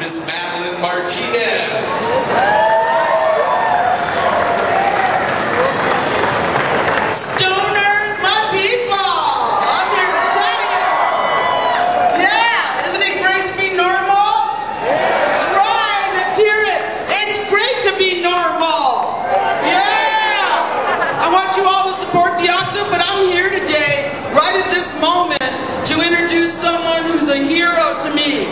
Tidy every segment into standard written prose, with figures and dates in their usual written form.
Miss Madeline Martinez. Stoners, my people! I'm here to tell you! Yeah, isn't it great to be normal? That's right, let's hear it! It's great to be normal! Yeah! I want you all to support the Octa, but I'm here today, right at this moment, to introduce someone who's a hero to me.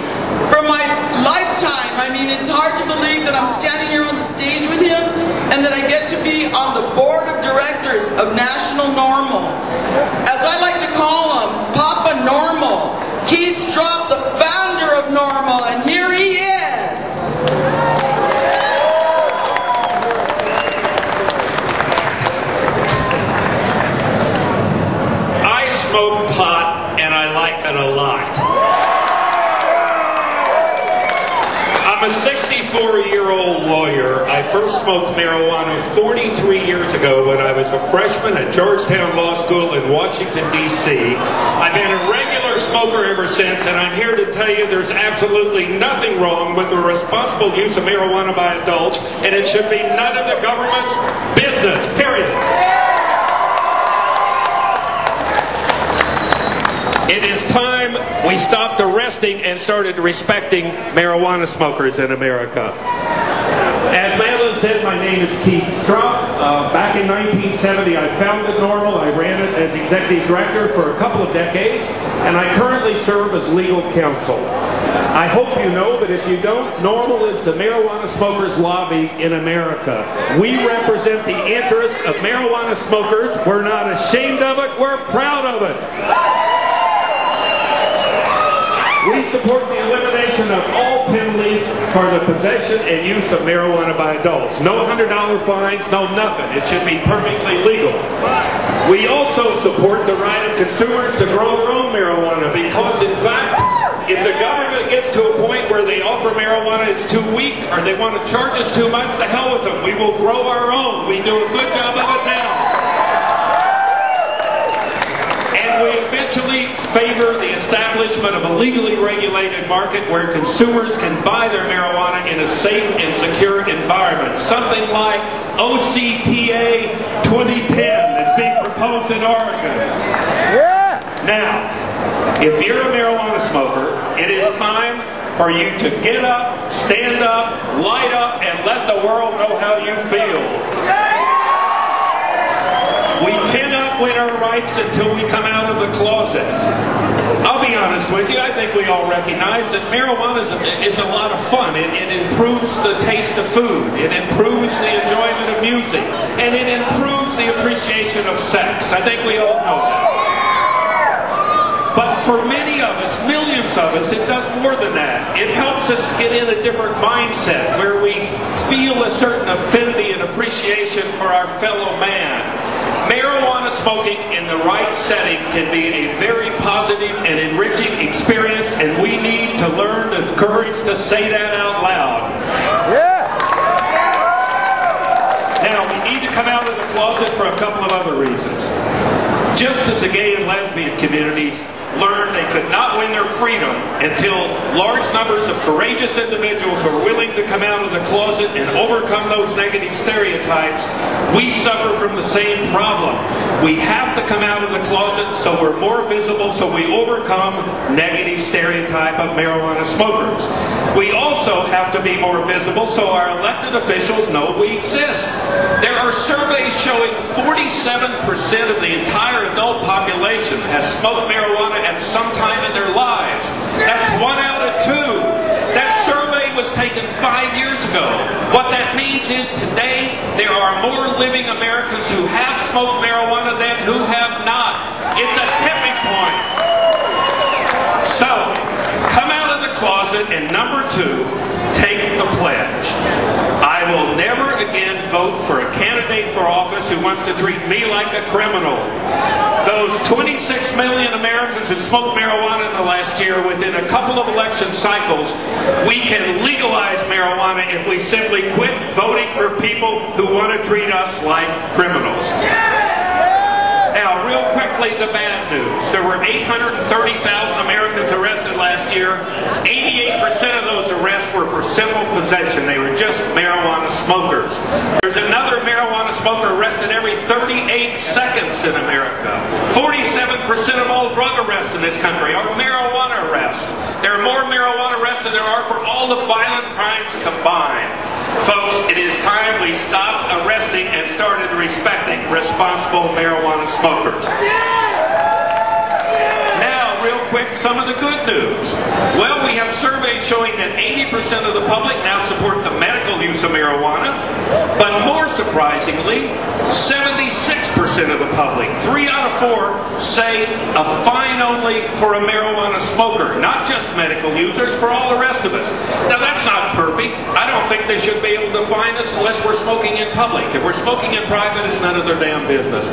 From my lifetime, I mean, it's hard to believe that I'm standing here on the stage with him and that I get to be on the board of directors of National NORML. As I like to call him, Papa Normal. Keith Stroup, the founder of NORML, and here he is. I smoke pot and I like it a lot. I'm a 64-year-old lawyer. I first smoked marijuana 43 years ago when I was a freshman at Georgetown Law School in Washington, D.C. I've been a regular smoker ever since, and I'm here to tell you there's absolutely nothing wrong with the responsible use of marijuana by adults, and it should be none of the government's business, period. It is time we stopped arresting and started respecting marijuana smokers in America. As Madeline said, my name is Keith Stroup. Back in 1970, I founded NORML. I ran it as executive director for a couple of decades, and I currently serve as legal counsel. I hope you know, but if you don't, NORML is the marijuana smokers lobby in America. We represent the interests of marijuana smokers. We're not ashamed of it. We're proud of it. We support the elimination of all penalties for the possession and use of marijuana by adults. No $100 fines, no nothing. It should be perfectly legal. We also support the right of consumers to grow their own marijuana because, in fact, if the government gets to a point where they offer marijuana is too weak or they want to charge us too much, the hell with them. We will grow our own. We do a good job of it now. We eventually favor the establishment of a legally regulated market where consumers can buy their marijuana in a safe and secure environment. Something like OCTA 2010 that's being proposed in Oregon. Yeah. Now, if you're a marijuana smoker, it is time for you to get up, stand up, light up, and let the world know how you feel. We cannot win our rights until we come out of the closet. I'll be honest with you, I think we all recognize that marijuana is a lot of fun. It improves the taste of food, it improves the enjoyment of music, and it improves the appreciation of sex. I think we all know that. But for many of us, millions of us, it does more than that. It helps us get in a different mindset where we feel a certain affinity and appreciation for our fellow man. Marijuana smoking in the right setting can be a very positive and enriching experience, and we need to learn the courage to say that out loud. Yeah. Now, we need to come out of the closet for a couple of other reasons. Just as the gay and lesbian communities learned they could not win their freedom until large numbers of courageous individuals were willing to come out of the closet and overcome those negative stereotypes, we suffer from the same problem. We have to come out of the closet so we're more visible, so we overcome negative stereotype of marijuana smokers. We also have to be more visible so our elected officials know we exist. There are surveys showing 47% of the entire adult population has smoked marijuana at some time in their lives. That's 1 out of 2. That survey was taken 5 years ago. What that means is today there are more living Americans who have smoked marijuana than who have not. It's a tipping point. So, come out of the closet, and number 2, take the pledge. I will never again vote for a candidate for office who wants to treat me like a criminal. Those 26 million Americans who smoked marijuana in the last year, within a couple of election cycles, we can legalize marijuana if we simply quit voting for people who want to treat us like criminals. Now, real quickly, the bad news. There were 830,000 Americans arrested last year, 88% of those arrests were for simple possession. They were just marijuana smokers. There's another marijuana smoker arrested every 38 seconds in America. 47% of all drug arrests in this country are marijuana arrests. There are more marijuana arrests than there are for all the violent crimes combined. Folks, it is time we stopped arresting and started respecting responsible marijuana smokers. Now, real quick, some of the good news. Well, we have surveys showing that 80% of the public now support the medical use of marijuana, but more surprisingly, 76% of the public, 3 out of 4, say a fine only for a marijuana smoker, not just medical users, for all the rest of us. Now, that's not perfect. I don't think they should be able to fine us unless we're smoking in public. If we're smoking in private, it's none of their damn business.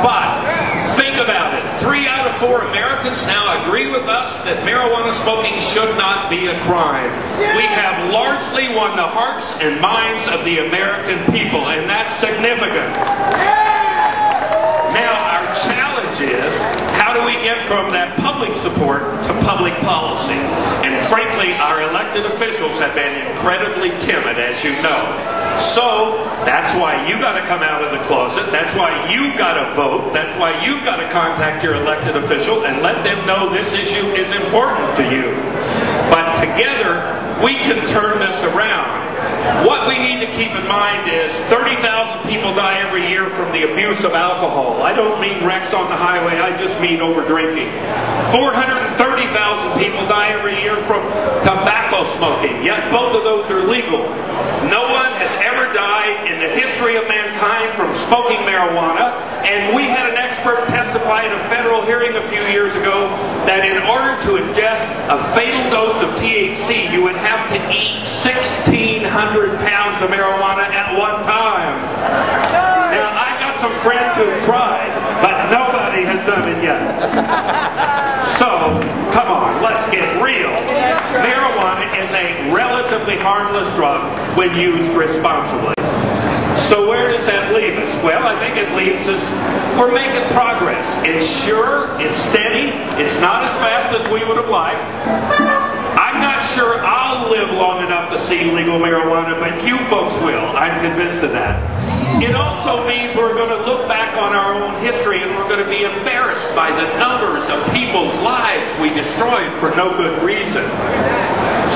But think about it. 3 out of 4 Americans now agree with us that marijuana smoking should not be a crime. We have largely won the hearts and minds of the American people, and that's significant. Now, our challenge is, how do we get from that public support to public policy? And frankly, our elected officials have been incredibly timid, as you know. So, that's why you got to come out of the closet. That's why you got to vote. That's why you got to contact your elected official and let them know this issue is important to you. But together, we can turn this around. What we need to keep in mind is 30,000 people die every year from the abuse of alcohol. I don't mean wrecks on the highway, I just mean over drinking. 430,000 people die every year from tobacco smoking, yet both of those are legal. No one has ever died in the history of mankind from smoking marijuana, and we had an expert testify at a federal hearing a few years ago that in order to ingest a fatal dose of THC, you would have to eat 1,600 pounds of marijuana at one time. Now, I got some friends who've tried, but nobody has done it yet. So, come on, let's get real. Marijuana is a relatively harmless drug when used responsibly. So where does that leave us? Well, I think it leaves us, we're making progress. It's sure, it's steady, it's not as fast as we would have liked. I'm not sure I'll live long enough to see legal marijuana, but you folks will. I'm convinced of that. It also means we're going to look back on our own history and we're going to be embarrassed by the numbers of people's lives we destroyed for no good reason.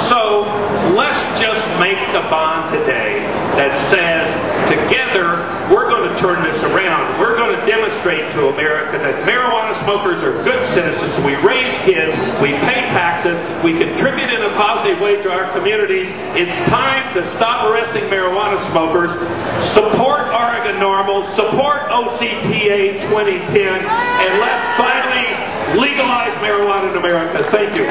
So let's just make the bond today that says, together, we're going to turn this around. We're going to demonstrate to America that marijuana smokers are good citizens. We raise kids, we pay taxes, we contribute in a positive way to our communities. It's time to stop arresting marijuana smokers, support Oregon NORML, support OCTA 2010, and let's finally legalize marijuana in America. Thank you.